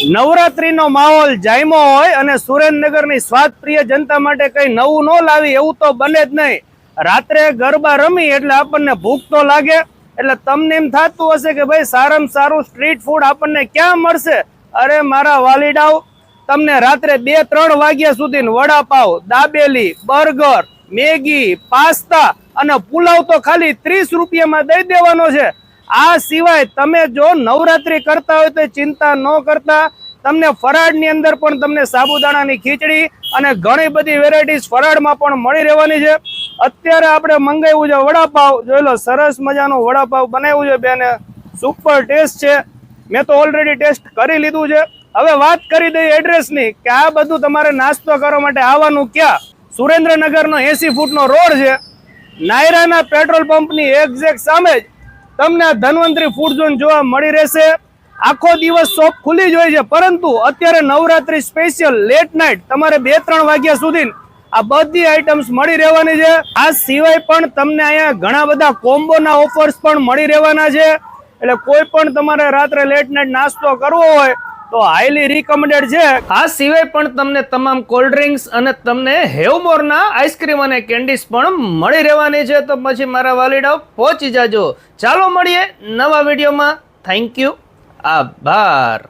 નવરાત્રીનો માહોલ જામ્યો હોય અને સુરેન્દ્રનગરની સ્વાદપ્રિય જનતા માટે કઈ નવું ન લાવી એવું તો બને જ નહીં. રાત્રે ગરબા રમી એટલે આપણને ભૂખ તો લાગે, એટલે તમને એમ થતું હશે કે ભાઈ સારામાં સારું સ્ટ્રીટ ફૂડ આપણને ક્યાં મળશે. અરે મારા વાલીડાઓ, તમને રાત્રે 2-3 વાગ્યા સુધી vada pav, dabeli, burger, Maggi, pasta અને પુલાવ તો ખાલી 30 રૂપિયામાં દઈ દેવાનો છે. આ સિવાય તમે જો નવરાત્રી કરતા હોય તો ચિંતા ન કરતા, તમને ફરાળની અંદર પણ તમને સાબુદાણાની ખીચડી અને ઘણી બધી વેરાયટીઝ ફરાળમાં પણ મળી રહેવાની છે. અત્યારે આપણે મંગાવ્યું છે વડાપાવ, જોઈ લો સરસ મજાનું વડાપાવ બનાવ્યું છે બેને, સુપર ટેસ્ટ છે. મેં તો ઓલરેડી ટેસ્ટ કરી લીધું છે. હવે વાત કરી દઈએ એડ્રેસની કે આ બધું તમારે નાસ્તો કરવા માટે આવવાનું ક્યાં. સુરેન્દ્રનગરનો 80 ફૂટનો રોડ છે. નાયરાના પેટ્રોલ પંપની એક્ઝેક્ટ સામે જ તમને આ ધન્વંતરી ફૂડ ઝોન જોવા મળી રહેશે. આખો દિવસ શોપ ખુલ્લી જ હોય છે, પરંતુ અત્યારે નવરાત્રી સ્પેશિયલ લેટ નાઇટ તમારે 2-3 વાગ્યા સુધી આ બધી આઇટમ્સ મળી રહેવાની છે. આ સિવાય પણ તમને અહીંયા ઘણા બધા કોમ્બોના ઓફર્સ પણ મળી રહેવાના છે. એટલે કોઈ પણ તમારે રાત્રે લેટ નાઇટ નાસ્તો કરવો હોય તો હાઈલી રિકમેન્ડેડ છે. આ સિવાય પણ તમને તમામ કોલ્ડ ડ્રિંક્સ અને તમને હેવમોરના આઈસ્ક્રીમ અને કેન્ડીઝ પણ મળી રહેવાની છે. તો પછી મારા વાલીડાઓ પહોંચી જાજો. ચાલો મળીએ નવા વિડીયોમાં. Thank you. આભાર.